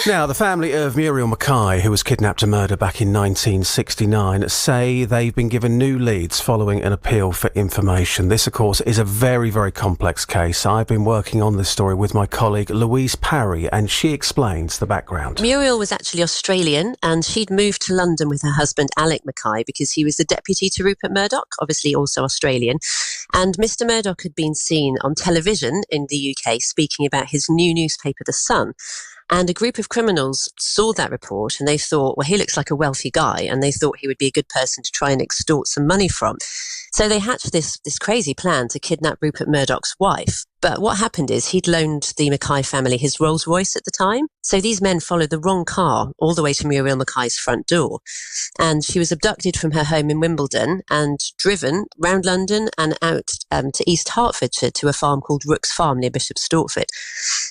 Now, the family of Muriel McKay, who was kidnapped and murdered back in 1969, say they've been given new leads following an appeal for information. This, of course, is a very, very complex case. I've been working on this story with my colleague Louise Parry, and she explains the background. Muriel was actually Australian, and she'd moved to London with her husband Alec McKay because he was the deputy to Rupert Murdoch, obviously also Australian. And Mr. Murdoch had been seen on television in the UK speaking about his new newspaper, The Sun. And a group of criminals saw that report and they thought, well, he looks like a wealthy guy, and they thought he would be a good person to try and extort some money from. So they hatched this crazy plan to kidnap Rupert Murdoch's wife. But what happened is he'd loaned the McKay family his Rolls Royce at the time. So these men followed the wrong car all the way to Muriel McKay's front door. And she was abducted from her home in Wimbledon and driven round London and out to East Hertfordshire to a farm called Rooks Farm near Bishop Stortford.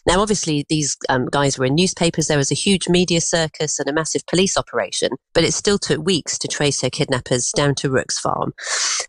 Now, obviously, these guys were in newspapers. There was a huge media circus and a massive police operation, but it still took weeks to trace her kidnappers down to Rooks Farm.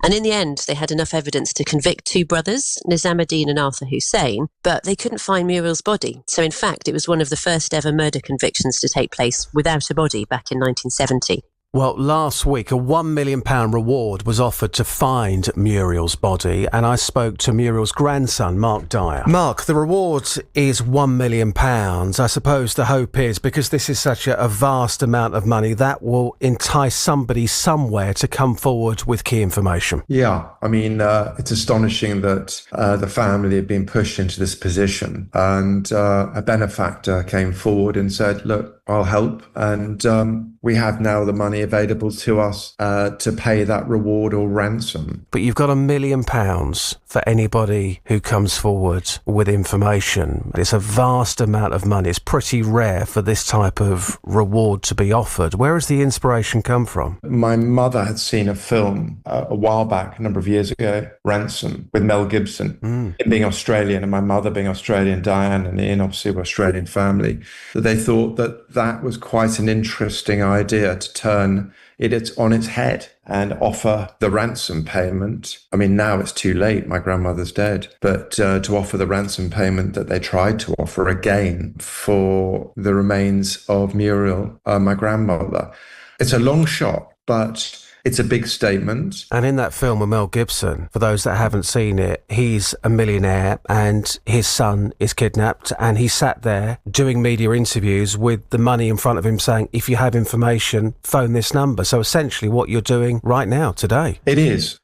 And in the end, they had enough evidence to convict two brothers, Nizamuddin and Arthur Hussein, but they couldn't find Muriel's body. So in fact, it was one of the first ever murder convictions to take place without a body back in 1970. Well, last week, a £1 million reward was offered to find Muriel's body, and I spoke to Muriel's grandson, Mark Dyer. Mark, the reward is £1 million. I suppose the hope is, because this is such a vast amount of money, that will entice somebody somewhere to come forward with key information. Yeah, I mean, it's astonishing that the family had been pushed into this position, and a benefactor came forward and said, look, I'll help, and we have now the money available to us to pay that reward or ransom. But you've got £1 million for anybody who comes forward with information. It's a vast amount of money. It's pretty rare for this type of reward to be offered. Where has the inspiration come from? My mother had seen a film a while back, a number of years ago, Ransom, with Mel Gibson. Him being Australian and my mother being Australian, Diane and Ian obviously were Australian family. That they thought that was quite an interesting idea to turn it on its head and offer the ransom payment. I mean, now it's too late. My grandmother's dead. But to offer the ransom payment that they tried to offer again for the remains of Muriel, my grandmother. It's a long shot, but it's a big statement. And in that film with Mel Gibson, for those that haven't seen it, he's a millionaire and his son is kidnapped, and he sat there doing media interviews with the money in front of him saying, if you have information, phone this number. So essentially what you're doing right now, today. It is.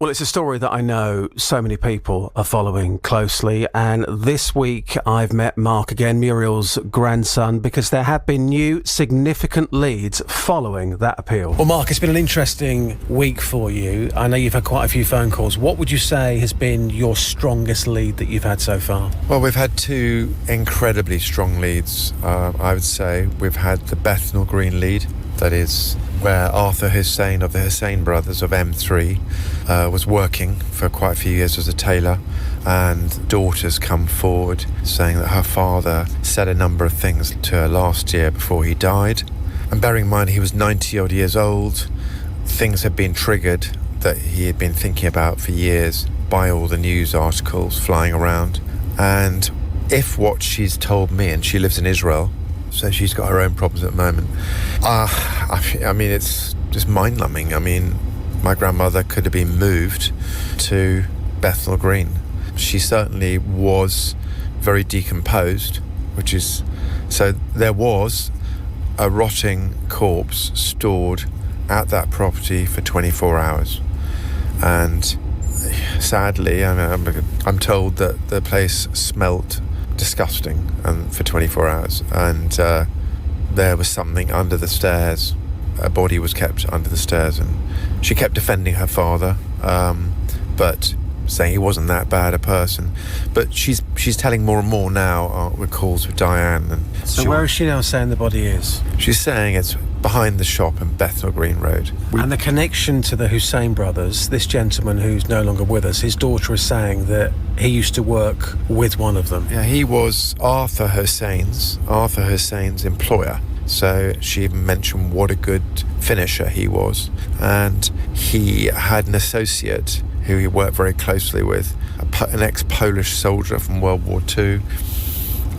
Well, it's a story that I know so many people are following closely, and this week I've met Mark again, Muriel's grandson, because there have been new significant leads following that appeal. Well, Mark, it's been an interesting week for you. I know you've had quite a few phone calls. What would you say has been your strongest lead that you've had so far? Well, we've had two incredibly strong leads. I would say we've had the Bethnal Green lead, that is where Arthur Hussein of the Hussein brothers of M3 was working for quite a few years as a tailor, and daughters come forward saying that her father said a number of things to her last year before he died. And bearing in mind he was 90 odd years old, things had been triggered that he had been thinking about for years by all the news articles flying around. And if what she's told me, and she lives in Israel, so she's got her own problems at the moment. I mean, it's just mind-numbing. I mean, my grandmother could have been moved to Bethnal Green. She certainly was very decomposed, which is... So there was a rotting corpse stored at that property for 24 hours. And sadly, I'm told that the place smelt disgusting and for 24 hours, and there was something under the stairs. A body was kept under the stairs, and she kept defending her father, but saying he wasn't that bad a person. But she's telling more and more now with calls with Diane. And so where is she now saying the body is? She's saying it's behind the shop in Bethnal Green Road. And the connection to the Hussein brothers, this gentleman who's no longer with us, his daughter is saying that he used to work with one of them. Yeah, he was Arthur Hussein's employer. So she even mentioned what a good finisher he was. And he had an associate who he worked very closely with, an ex-Polish soldier from World War II.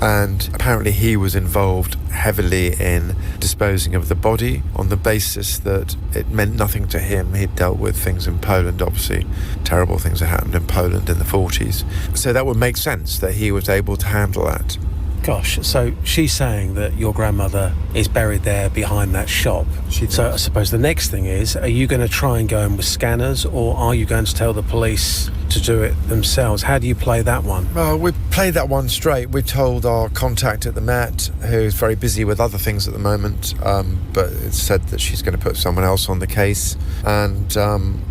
And apparently he was involved heavily in disposing of the body on the basis that it meant nothing to him. He'd dealt with things in Poland, obviously, terrible things that happened in Poland in the 40s. So that would make sense that he was able to handle that. Gosh, so she's saying that your grandmother is buried there behind that shop. So I suppose the next thing is, are you going to try and go in with scanners, or are you going to tell the police to do it themselves? How do you play that one? Well, we played that one straight. We told our contact at the Met, who's very busy with other things at the moment, but it's said that she's going to put someone else on the case. And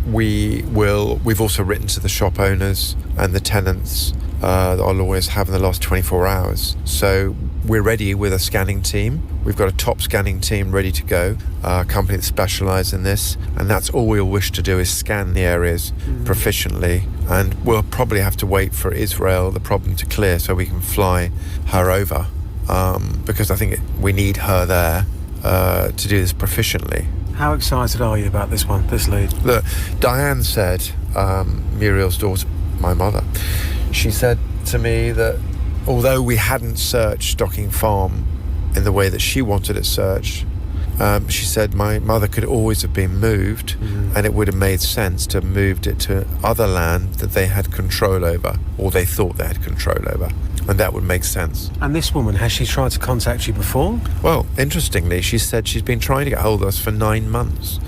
we've also written to the shop owners and the tenants that our lawyers have in the last 24 hours. So we're ready with a scanning team. We've got a top scanning team ready to go, a company that specialises in this, and that's all we'll wish to do is scan the areas proficiently. And we'll probably have to wait for Israel, the problem to clear, so we can fly her over, because I think we need her there to do this proficiently. How excited are you about this one, this lead? Look, Diane said, Muriel's daughter, my mother, she said to me that although we hadn't searched Stocking Farm in the way that she wanted it searched, she said my mother could always have been moved, and it would have made sense to have moved it to other land that they had control over, or they thought they had control over, and that would make sense. And this woman, has she tried to contact you before? Well, interestingly, she said she's been trying to get hold of us for 9 months.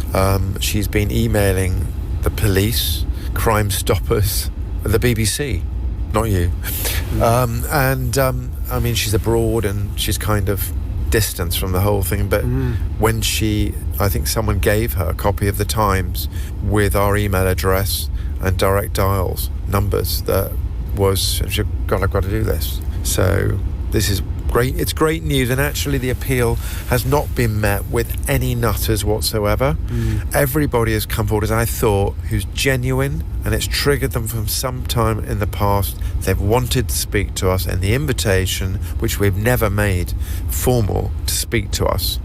She's been emailing the police, Crime Stoppers, the BBC. Not you. I mean, she's abroad and she's kind of distanced from the whole thing. But when I think someone gave her a copy of the Times with our email address and direct dials numbers, that was, I've got to do this. So this is great. It's great news. And actually the appeal has not been met with any nutters whatsoever. Everybody has come forward, as I thought, who's genuine, and it's triggered them from some time in the past. They've wanted to speak to us, and the invitation, which we've never made formal, to speak to us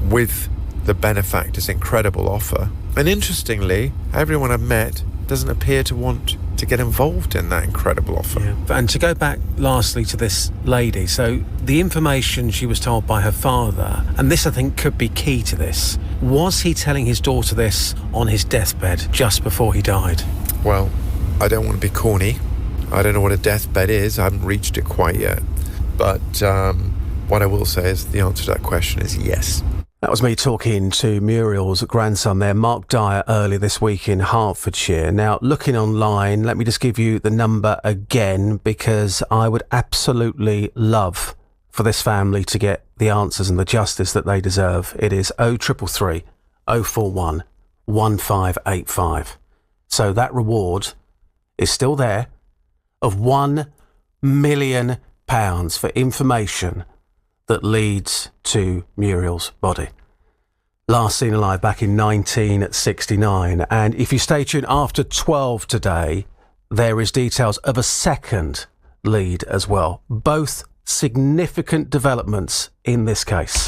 with the benefactor's incredible offer. And interestingly, everyone I've met doesn't appear to want to get involved in that incredible offer. Yeah. And to go back lastly to this lady, so the information she was told by her father, and this I think could be key to this, was he telling his daughter this on his deathbed just before he died? Well, I don't want to be corny. I don't know what a deathbed is. I haven't reached it quite yet. But what I will say is the answer to that question is yes. That was me talking to Muriel's grandson there, Mark Dyer, earlier this week in Hertfordshire. Now, looking online, let me just give you the number again, because I would absolutely love for this family to get the answers and the justice that they deserve. It is 0333 041 1585. So that reward is still there of £1 million for information that leads to Muriel's body. Last seen alive back in 1969. And if you stay tuned after 12 today, there is details of a second lead as well. Both significant developments in this case.